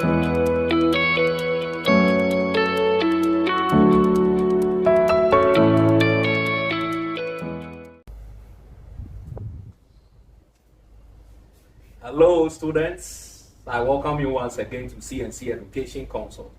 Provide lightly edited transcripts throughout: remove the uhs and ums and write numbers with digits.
Hello students, I welcome you once again to CNC Education Consult.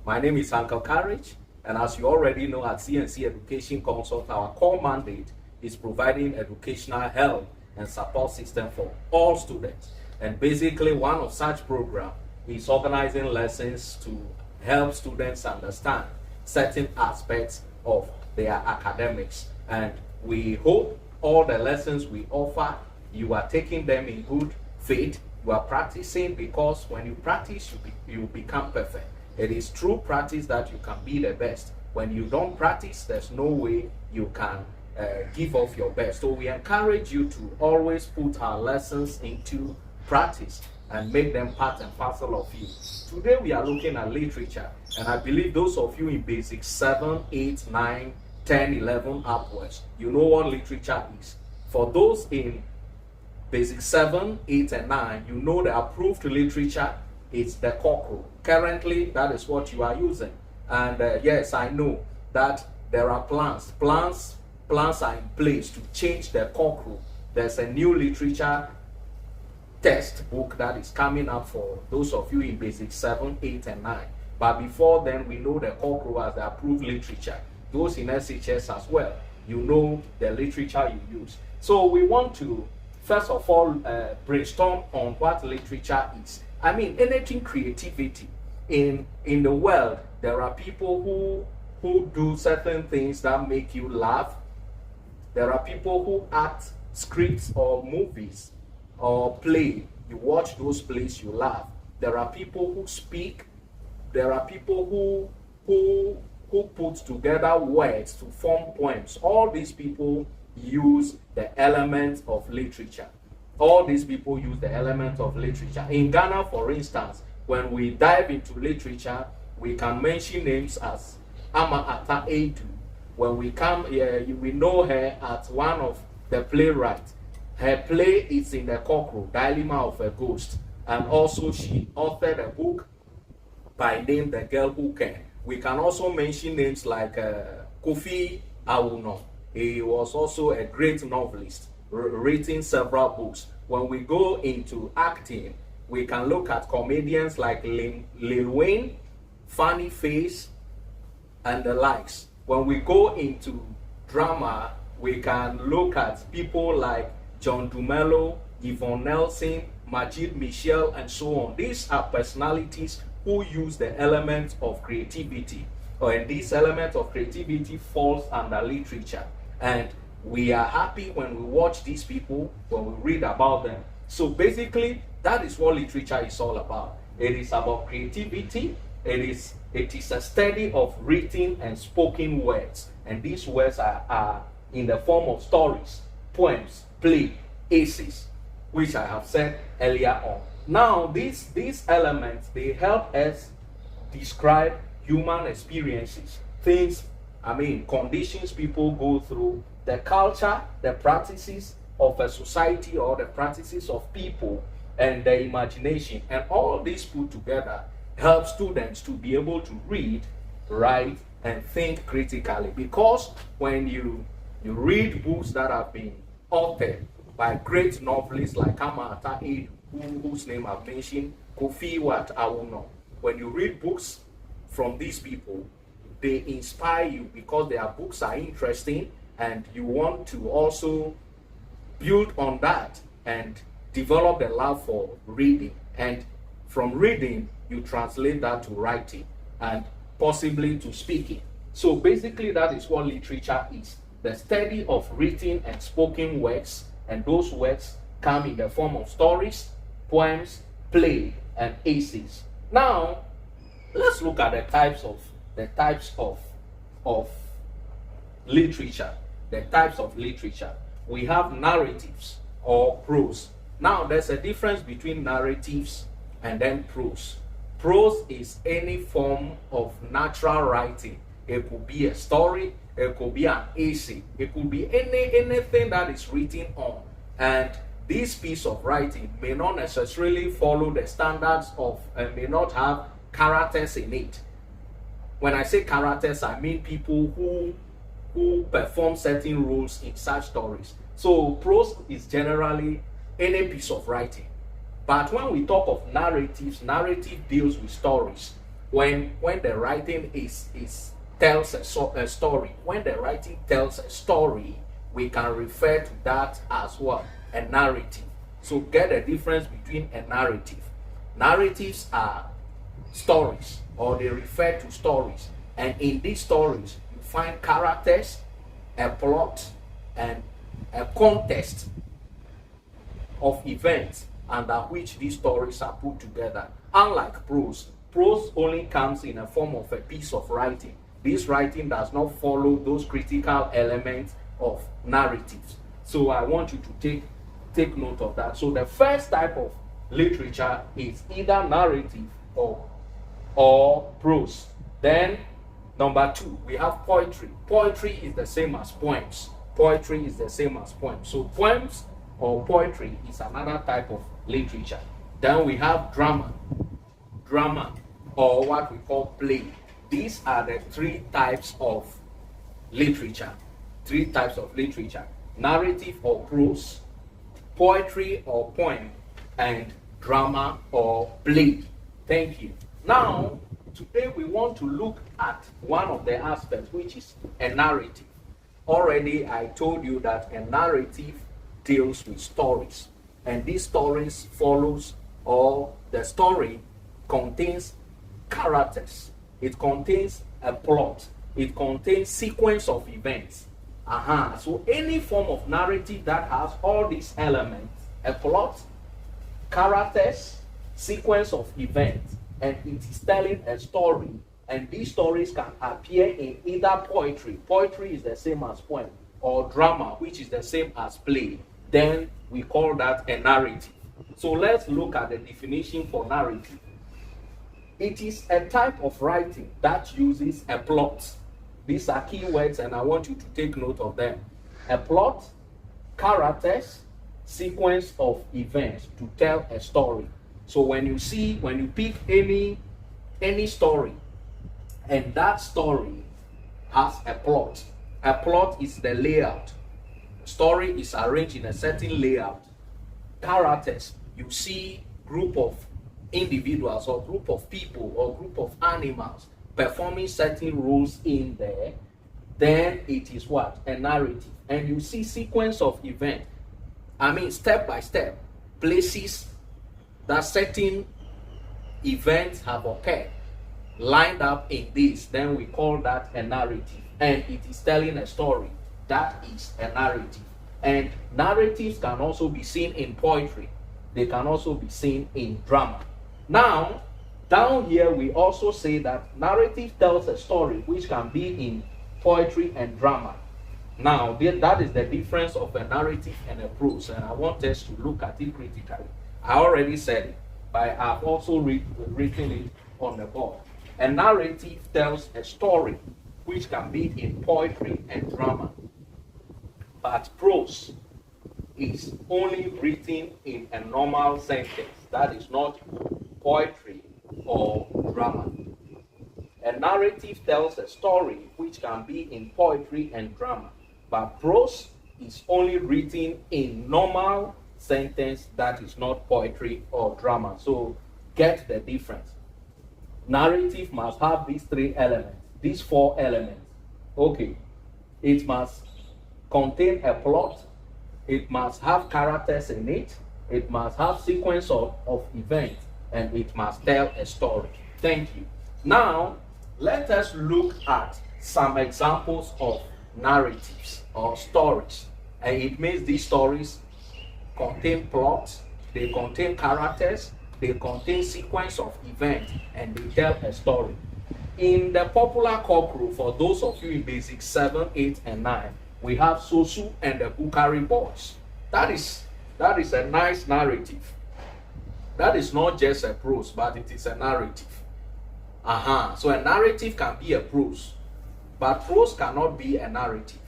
My name is Uncle Courage, and as you already know, at CNC Education Consult, our core mandate is providing educational help and support system for all students. And basically one of such programs is organizing lessons to help students understand certain aspects of their academics. And we hope all the lessons we offer, you are taking them in good faith. You are practicing, because when you practice, you become perfect. It is through practice that you can be the best. When you don't practice, there's no way you can give off your best. So we encourage you to always put our lessons into practice and make them part and parcel of you. Today we are looking at literature, and I believe those of you in basic 7, 8, 9, 10, 11 upwards, you know what literature is. For those in basic 7, 8, and 9, you know the approved literature is the Cockerel. Currently, that is what you are using. And yes, I know that there are plans. Plans are in place to change the Cockerel. There's a new literature textbook that is coming up for those of you in basic 7, 8, and 9. But before then, we know the Cockerel as the approved literature. Those in SHS as well, you know the literature you use. So we want to first of all brainstorm on what literature is. I mean, anything creativity. In the world, there are people who do certain things that make you laugh. There are people who act scripts or movies or play. You watch those plays, you laugh. There are people who speak. There are people who put together words to form poems. All these people use the element of literature. All these people use the element of literature. In Ghana, for instance, when we dive into literature, we can mention names as Ama Ata Edu. When we come here, we know her as one of the playwrights. Her play is in the Cockerel, Dilemma of a Ghost. And also she authored a book by name The Girl Who Can. We can also mention names like Kofi Awuno. He was also a great novelist, written several books. When we go into acting, we can look at comedians like Lil Wayne, Funny Face, and the likes. When we go into drama, we can look at people like John Dumelo, Yvonne Nelson, Majid Michel, and so on. These are personalities who use the element of creativity, and this element of creativity falls under literature. And we are happy when we watch these people, when we read about them. So basically, that is what literature is all about. It is about creativity. It is a study of written and spoken words. And these words are in the form of stories, poems, play, essays, which I have said earlier on. Now, these elements, they help us describe human experiences, things, conditions people go through, the culture, the practices of a society or the practices of people, and the imagination. And all these put together help students to be able to read, write, and think critically. Because when you read books that have been authored by great novelists like Ama Ata Edu, whose name I've mentioned, Kofi Awuno, when you read books from these people, they inspire you because their books are interesting, and you want to also build on that and develop the love for reading. And from reading, you translate that to writing and possibly to speaking. So basically, that is what literature is: the study of written and spoken words, and those words come in the form of stories, poems, play, and essays. Now, let's look at the types of literature. The types of literature. We have narratives or prose. Now, there's a difference between narratives and then prose. Prose is any form of natural writing. It could be a story, it could be an essay, it could be anything that is written on. And this piece of writing may not necessarily follow the standards of and may not have characters in it. When I say characters, I mean people who perform certain roles in such stories. So prose is generally any piece of writing. But when we talk of narratives, narrative deals with stories. When the writing tells a story, when the writing tells a story, we can refer to that as what? A narrative. So get the difference between a narrative. Narratives are stories, or they refer to stories. And in these stories, you find characters, a plot, and a context of events under which these stories are put together. Unlike prose, prose only comes in a form of a piece of writing. This writing does not follow those critical elements of narratives. So I want you to take note of that. So the first type of literature is either narrative or prose. Then number 2, we have poetry. Poetry is the same as poems. Poetry is the same as poems. So poems or poetry is another type of literature. Then we have drama. Drama, or what we call play. These are the 3 types of literature. 3 types of literature: narrative or prose, poetry or poem, and drama or play. Thank you. Now, today we want to look at one of the aspects, which is a narrative. Already I told you that a narrative deals with stories, and these stories follows, or the story contains characters, it contains a plot, it contains sequence of events. So any form of narrative that has all these elements, a plot, characters, sequence of events, and it is telling a story, and these stories can appear in either poetry is the same as poem, or drama, which is the same as play, then we call that a narrative. So let's look at the definition for narrative. It is a type of writing that uses a plot. These are keywords, and I want you to take note of them. A plot, characters, sequence of events to tell a story. So when you pick any story, and that story has a plot is the layout. Story is arranged in a certain layout. Characters, you see group of individuals or group of people or group of animals performing certain roles in there, then it is what? A narrative. And you see sequence of events. Step by step, places that certain events have occurred, lined up in this, then we call that a narrative. And it is telling a story. That is a narrative. And narratives can also be seen in poetry. They can also be seen in drama. Now, down here we also say that narrative tells a story, which can be in poetry and drama. Now, that is the difference of a narrative and a prose, and I want us to look at it critically. I already said it, but I've also written it on the board. A narrative tells a story, which can be in poetry and drama. But prose is only written in a normal sentence. That is not poetry or drama. A narrative tells a story, which can be in poetry and drama. But prose is only written in normal sentence. That is not poetry or drama. So get the difference. Narrative must have these 3 elements, these 4 elements. Okay, it must contain a plot, it must have characters in it, it must have sequence of events, and it must tell a story. Thank you. Now, let us look at some examples of narratives or stories. And it means these stories contain plots, they contain characters, they contain sequence of events, and they tell a story. In the popular corporal, for those of you in basic 7, 8, and 9, we have Sosu and the Bukari boys. That is a nice narrative. That is not just a prose, but it is a narrative. So a narrative can be a prose, but prose cannot be a narrative.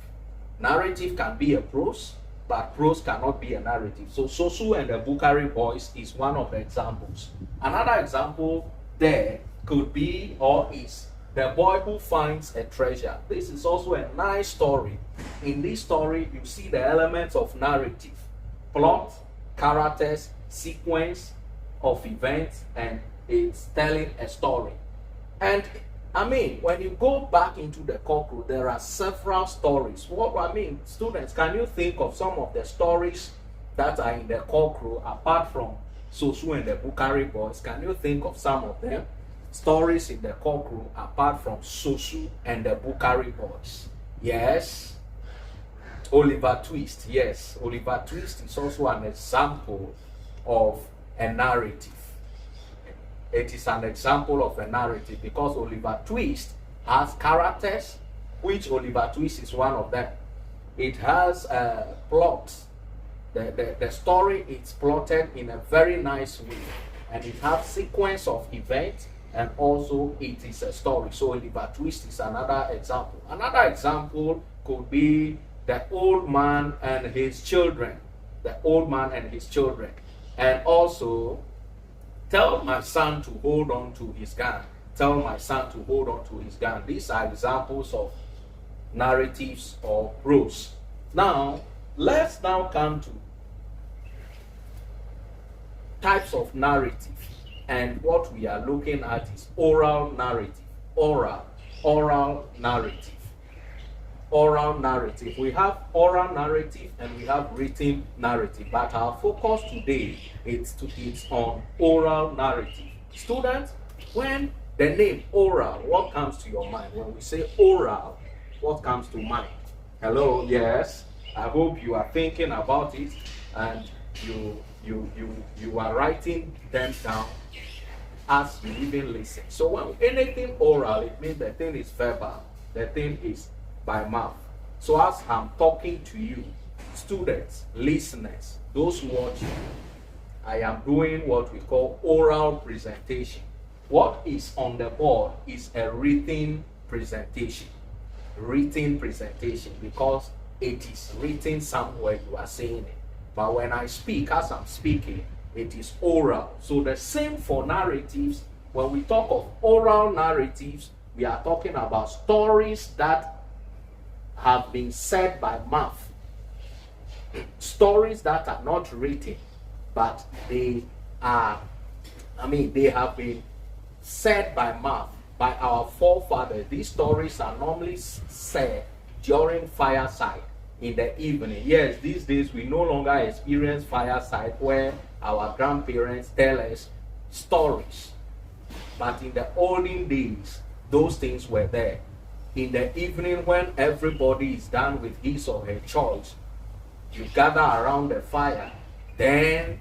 Narrative can be a prose, but prose cannot be a narrative. So Sosu and the Bukari Boys is one of the examples. Another example there could be or is The Boy Who Finds a Treasure. This is also a nice story. In this story, you see the elements of narrative, plot, characters, sequence of events, and it's telling a story. And I mean, when you go back into the Kokoro, there are several stories. Students, can you think of some of the stories that are in the Kokoro apart from Sosu and the Bukari Boys? Can you think of some of them? Stories in the Kokoro apart from Sosu and the Bukari Boys. Yes. Oliver Twist. Yes. Oliver Twist is also an example of a narrative. It is an example of a narrative because Oliver Twist has characters, which Oliver Twist is one of them. It has plots. The story is plotted in a very nice way, and it has sequence of events, and also it is a story. So Oliver Twist is another example. Another example could be The Old Man and His Children. The Old Man and His Children. And also, Tell My Son to Hold On to His Gun. Tell My Son to Hold On to His Gun. These are examples of narratives or prose. Now, let's now come to types of narrative. And what we are looking at is oral narrative. Oral narrative. Oral narrative. We have oral narrative and we have written narrative, but our focus today is on oral narrative. Students, when the name oral, what comes to your mind? When we say oral, what comes to mind? Hello, yes. I hope you are thinking about it and you are writing them down as you even listen. So when anything oral, it means the thing is verbal, the thing is by mouth. So as I'm talking to you, students, listeners, those watching, I am doing what we call oral presentation. What is on the board is a written presentation. Written presentation, because it is written somewhere, you are saying it. But when I speak, as I'm speaking, it is oral. So the same for narratives. When we talk of oral narratives, we are talking about stories that have been said by mouth. Stories that are not written, but they have been said by mouth by our forefathers. These stories are normally said during fireside in the evening. Yes, these days we no longer experience fireside where our grandparents tell us stories. But in the olden days, those things were there. In the evening, when everybody is done with his or her chores, you gather around the fire. Then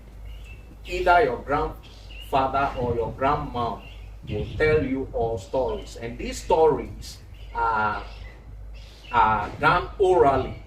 either your grandfather or your grandma will tell you all stories. And these stories are done orally.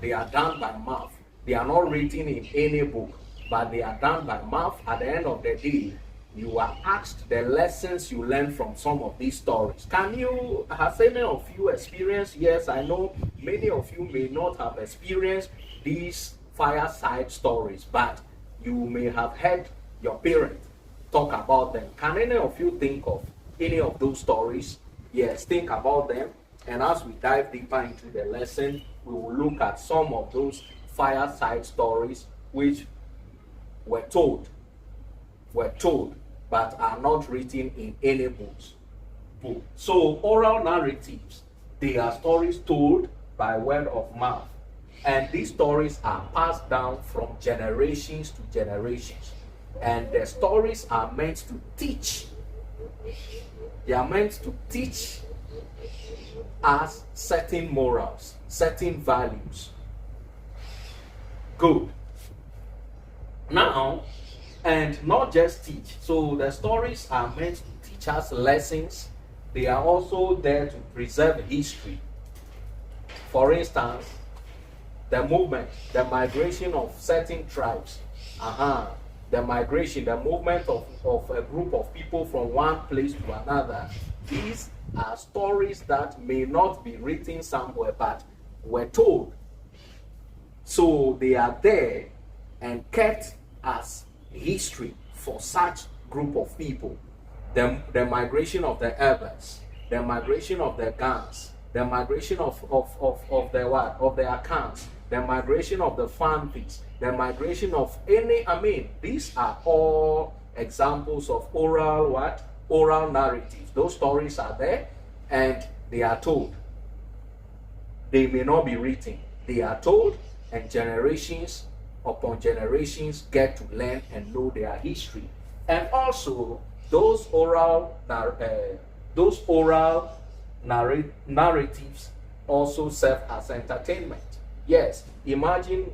They are done by mouth. They are not written in any book, but they are done by mouth. At the end of the day, you are asked the lessons you learned from some of these stories. Has any of you experienced? Yes, I know many of you may not have experienced these fireside stories, but you may have heard your parents talk about them. Can any of you think of any of those stories? Yes, think about them. And as we dive deeper into the lesson, we will look at some of those fireside stories which were told, but are not written in any books. So oral narratives, they are stories told by word of mouth. And these stories are passed down from generations to generations. And the stories are meant to teach. They are meant to teach us certain morals, certain values. Good. Now, and not just teach. So the stories are meant to teach us lessons. They are also there to preserve history. For instance, the movement, the migration of certain tribes. The movement of a group of people from one place to another. These are stories that may not be written somewhere, but were told So they are there and kept as history for such group of people. The migration of the Erbers, the migration of the Gans, the migration of the what? Of the Akans, the migration of the Fantis, the migration of these are all examples of oral what? Oral narratives. Those stories are there and they are told. They may not be written. They are told, and generations upon generations get to learn and know their history. And also those oral narratives also serve as entertainment. Yes, imagine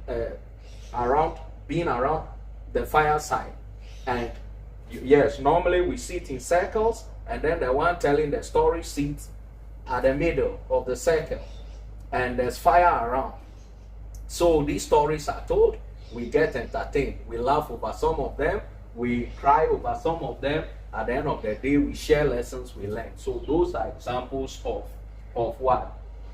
being around the fireside, and yes, normally we sit in circles, and then the one telling the story sits at the middle of the circle, and there's fire around. So these stories are told, we get entertained, we laugh over some of them, we cry over some of them. At the end of the day, we share lessons we learn. So those are examples of what?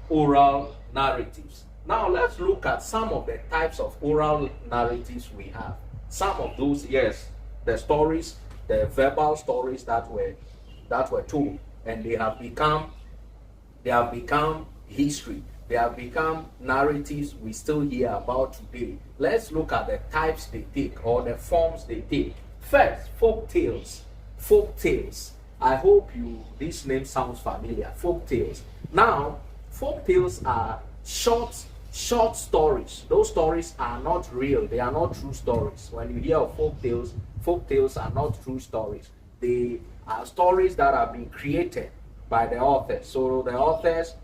Oral narratives. Now let's look at some of the types of oral narratives we have. Some of those, yes, the stories, the verbal stories that were told, and they have become history. They have become narratives we still hear about today. Let's look at the types they take, or the forms they take. First, folk tales. Folk tales. I hope this name sounds familiar. Folk tales. Now, folk tales are short stories. Those stories are not real. They are not true stories. When you hear of folk tales are not true stories. They are stories that have been created by the authors. So the authors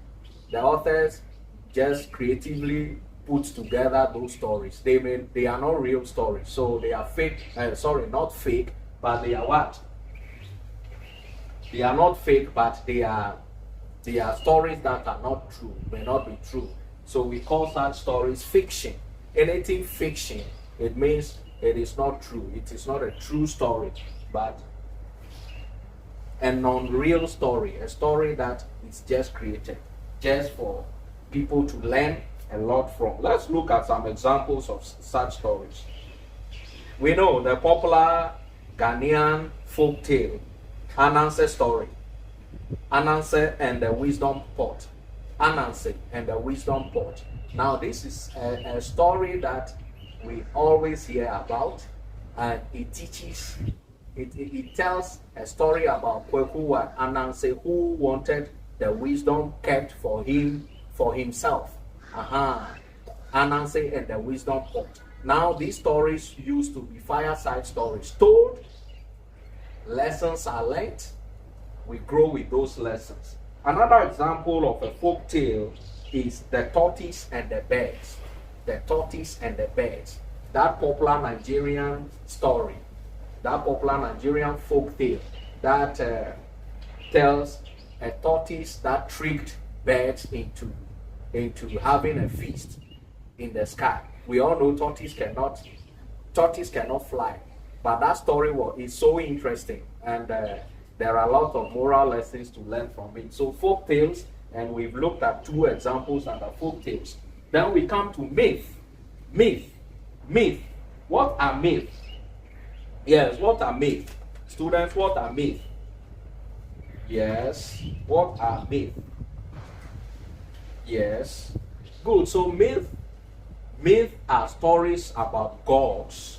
just creatively put together those stories. They are not real stories. So they are fake. Not fake, but they are what? They are not fake, but they are stories that are not true, may not be true. So we call such stories fiction. Anything fiction, it means it is not true. It is not a true story, but a non-real story, a story that is just created, just for people to learn a lot from. Let's look at some examples of such stories. We know the popular Ghanaian folk tale, Ananse story, Ananse and the Wisdom Pot. Ananse and the Wisdom Pot. Now this is a story that we always hear about, and it teaches, it tells a story about Kwekuwa Ananse, who wanted the wisdom kept for himself. Ananse and the Wisdom Pot. Now these stories used to be fireside stories told. Lessons are learned. We grow with those lessons. Another example of a folk tale is the tortoise and the birds. The tortoise and the birds. That popular Nigerian story, that popular Nigerian folk tale that tells a tortoise that tricked birds into having a feast in the sky. We all know tortoise cannot fly. But that story is so interesting, and there are a lot of moral lessons to learn from it. So folk tales, and we've looked at two examples under folk tales. Then we come to myth. Myth. What are myths? Yes, what are myths? Students, what are myths? Yes, what are myths? Yes. Good. So myth are stories about gods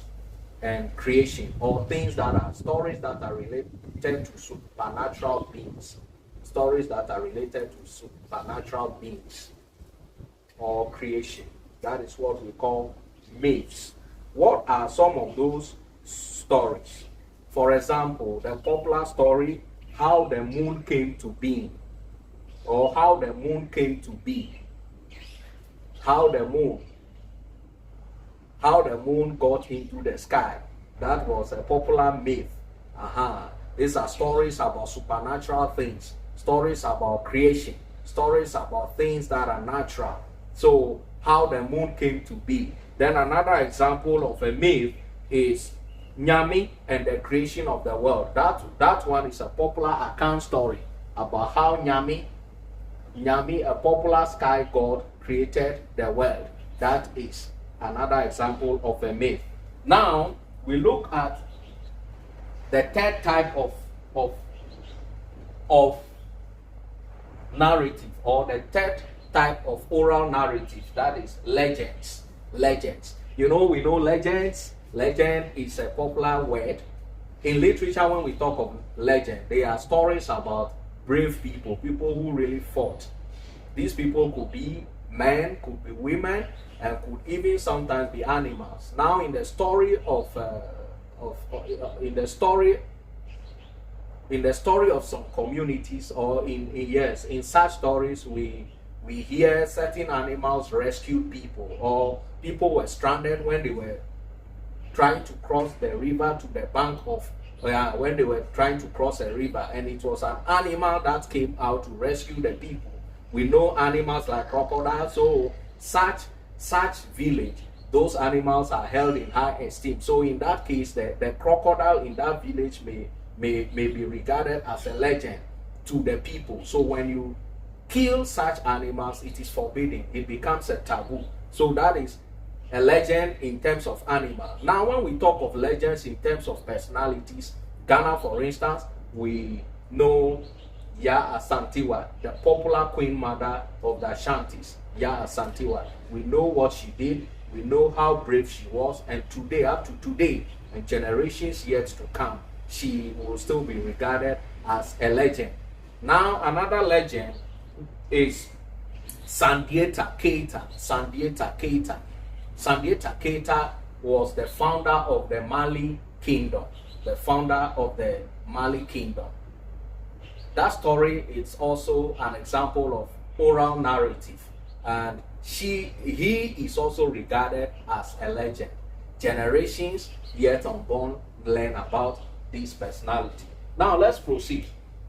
and creation, or things that are stories that are related to supernatural beings. Stories that are related to supernatural beings or creation. That is what we call myths. What are some of those stories? For example, the popular story, how the moon came to be, or how the moon came to be. How the moon got into the sky. That was a popular myth. These are stories about supernatural things, stories about creation, stories about things that are natural. So how the moon came to be. Then another example of a myth is Nyami and the creation of the world. That one is a popular account story about how Nyami, a popular sky god, created the world. That is another example of a myth. Now we look at the third type of narrative, or the third type of oral narrative, that is legends. Legends. We know legends. Legend is a popular word in literature. When we talk of legend, they are stories about brave people who really fought. These people could be men, could be women, and could even sometimes be animals. Now, in the story of some communities, or in such stories, we hear certain animals rescued people, or people were stranded when they were trying to cross the river to the bank of when they were trying to cross a river, and it was an animal that came out to rescue the people. We know animals like crocodiles, so such village, those animals are held in high esteem. So in that case, the crocodile in that village may be regarded as a legend to the people. So when you kill such animals, it is forbidden. It becomes a taboo. So that is a legend in terms of animal. Now, when we talk of legends in terms of personalities, Ghana, for instance, we know Ya Asantewa, the popular queen mother of the Ashantis. Ya Asantewa. We know what she did. We know how brave she was, and today, up to today, and generations yet to come, she will still be regarded as a legend. Now, another legend is Sandiata Keita. Sandiata Keita. Sandiata Keita was the founder of the Mali Kingdom. The founder of the Mali Kingdom. That story is also an example of oral narrative, and he is also regarded as a legend. Generations yet unborn learn about this personality. Now let's proceed.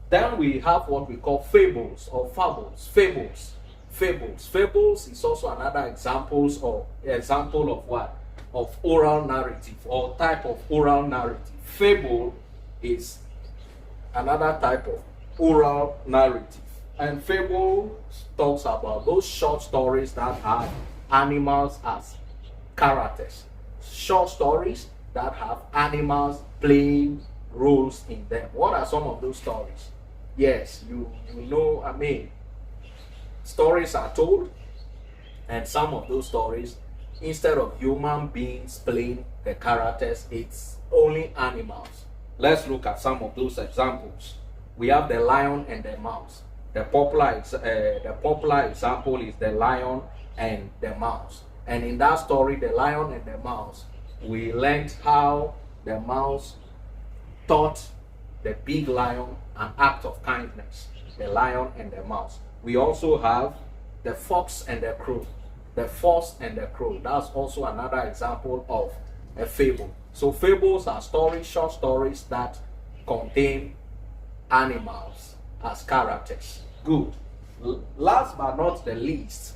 Then we have what we call fables or fables. Fables is also another example of what? Of oral narrative, or type of oral narrative. Fable is another type of oral narrative. And fable talks about those short stories that have animals as characters. Short stories that have animals playing roles in them. What are some of those stories? Yes, you know, stories are told, and some of those stories, instead of human beings playing the characters, it's only animals. Let's look at some of those examples. We have the lion and the mouse. The popular example is the lion and the mouse. And in that story, the lion and the mouse, we learned how the mouse taught the big lion an act of kindness. The lion and the mouse. We also have the fox and the crow. The fox and the crow. That's also another example of a fable. So fables are stories, short stories that contain animals as characters. Good. Last but not the least,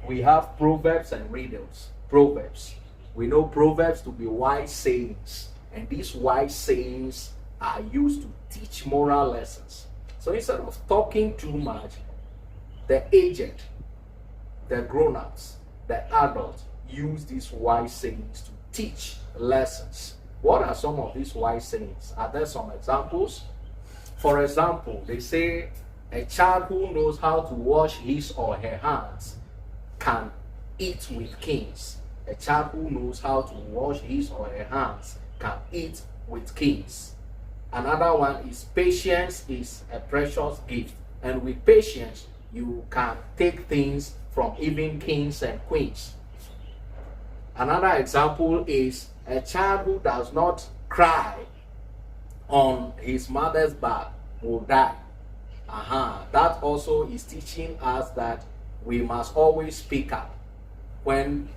we have proverbs and riddles. Proverbs. We know proverbs to be wise sayings, and these wise sayings are used to teach moral lessons. So instead of talking too much, the aged, the grown-ups, the adults use these wise sayings to teach lessons. What are some of these wise sayings? Are there some examples? For example, they say a child who knows how to wash his or her hands can eat with kings. A child who knows how to wash his or her hands can eat with kings. Another one is patience is a precious gift, and with patience you can take things from even kings and queens. Another example is a child who does not cry on his mother's back will die. That also is teaching us that we must always speak up when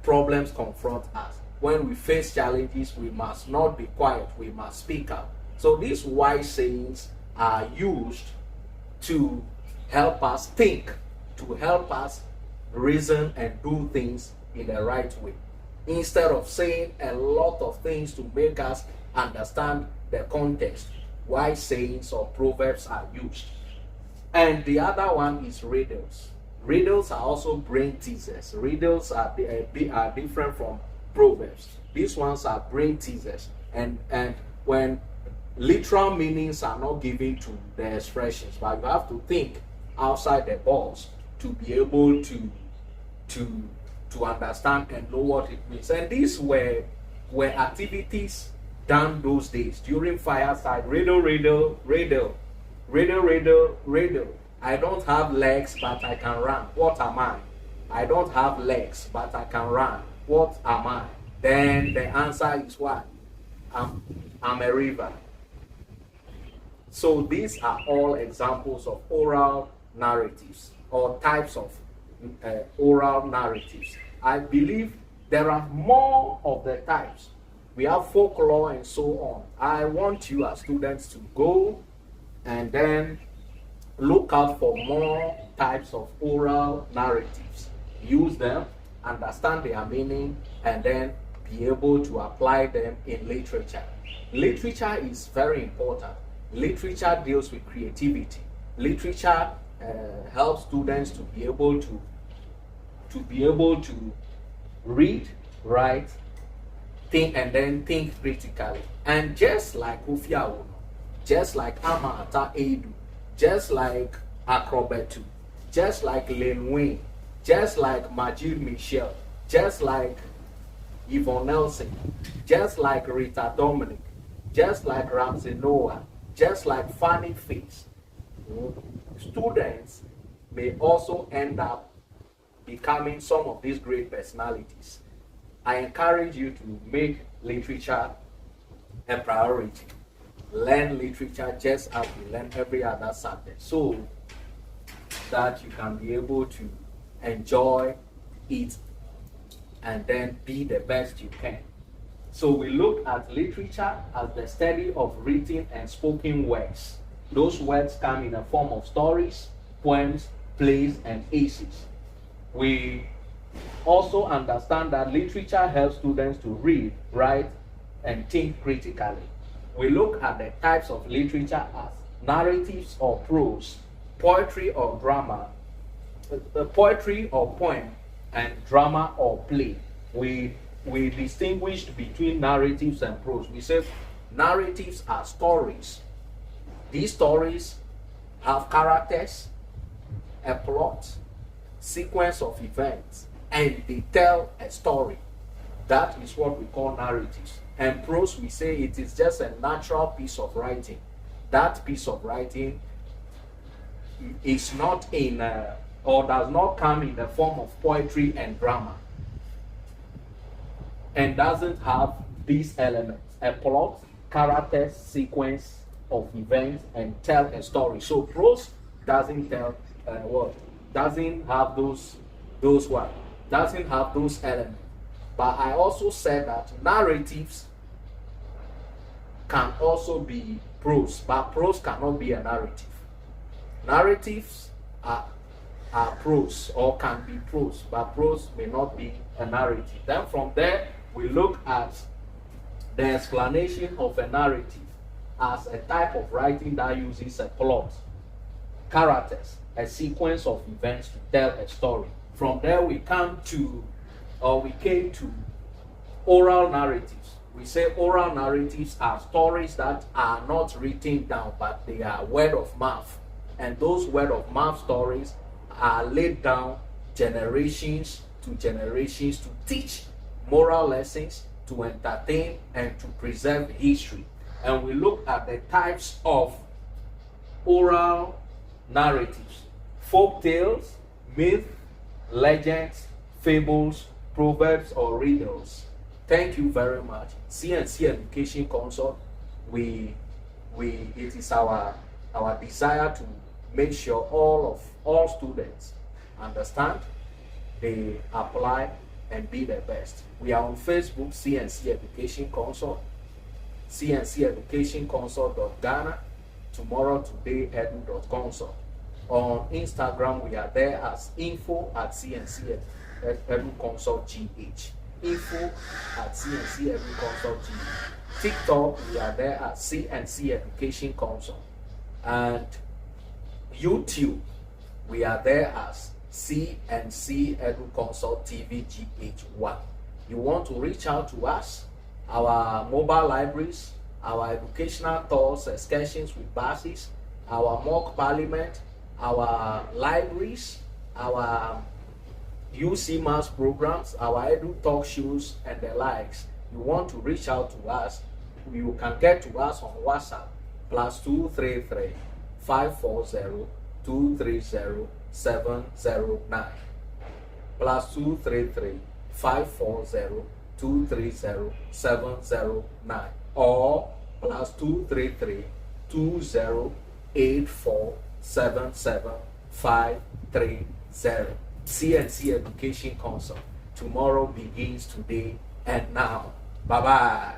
problems confront us. When we face challenges, we must not be quiet, we must speak up. So these wise sayings are used to help us think, to help us reason and do things in the right way. Instead of saying a lot of things to make us understand the context, wise sayings or proverbs are used. And the other one is riddles. Riddles are also brain teasers. Riddles are different from proverbs. These ones are brain teasers, and when literal meanings are not given to the expressions, but you have to think outside the box to be able to understand and know what it means. And these were activities done those days during fireside. Riddle, riddle, riddle, riddle, riddle, riddle. I don't have legs, but I can run. What am I? I don't have legs, but I can run. What am I? Then the answer is what? I'm a river. So these are all examples of oral narratives or types of oral narratives. I believe there are more of the types. We have folklore and so on. I want you as students to go and then look out for more types of oral narratives. Use them, understand their meaning, and then be able to apply them in literature. Literature is very important. Literature deals with creativity. Literature helps students to be able to read, write, think, and then think critically. And just like Kofi Awono, just like Amata Edu, just like Acrobetu, just like Len Wayne, just like Majid Michel, just like Yvonne Nelson, just like Rita Dominic, just like Ramsey Noah, just like Fanny Face, students may also end up becoming some of these great personalities. I encourage you to make literature a priority. Learn literature just as you learn every other subject, so that you can be able to enjoy it and then be the best you can. So we look at literature as the study of written and spoken words. Those words come in the form of stories, poems, plays, and essays. We also understand that literature helps students to read, write, and think critically. We look at the types of literature as narratives or prose, poetry or drama, poetry or poem, and drama or play. We distinguished between narratives and prose. We said narratives are stories. These stories have characters, a plot, sequence of events, and they tell a story. That is what we call narratives. And prose, we say it is just a natural piece of writing. That piece of writing is not in or does not come in the form of poetry and drama, and doesn't have these elements: a plot, characters, sequence of events, and tell a story. So prose doesn't tell doesn't have those doesn't have those elements. But I also said that narratives can also be prose, but prose cannot be a narrative. Narratives are prose or can be prose, but prose may not be a narrative. Then from there, we look at the explanation of a narrative as a type of writing that uses a plot, characters, a sequence of events to tell a story. From there, we came to oral narratives. We say oral narratives are stories that are not written down, but they are word of mouth. And those word of mouth stories are laid down generations to teach moral lessons, to entertain, and to preserve history. And we look at the types of oral narratives: folk tales, myth, legends, fables, proverbs, or riddles. Thank you very much. CNC Education Consult, it is our desire to make sure all students understand, they apply, and be the best. We are on Facebook, CNC Education Consult, cnceducationconsult.ghana, tomorrow, today, edu.consult. On Instagram, we are there as info@cnceduconsultgh. info@cnceduconsultgh. TikTok, we are there at CNC Education Consult. And YouTube, we are there as CNC Edu Consult TV GH1. You want to reach out to us, our mobile libraries, our educational tours, excursions with buses, our mock parliament, our libraries, our UC Mass programs, our Edu talk shows, and the likes. You want to reach out to us, you can get to us on WhatsApp, +233 540 230 709, +233 540 230 709, or +233 2084 77530. CNC Education Consult. Tomorrow begins today and now. Bye bye.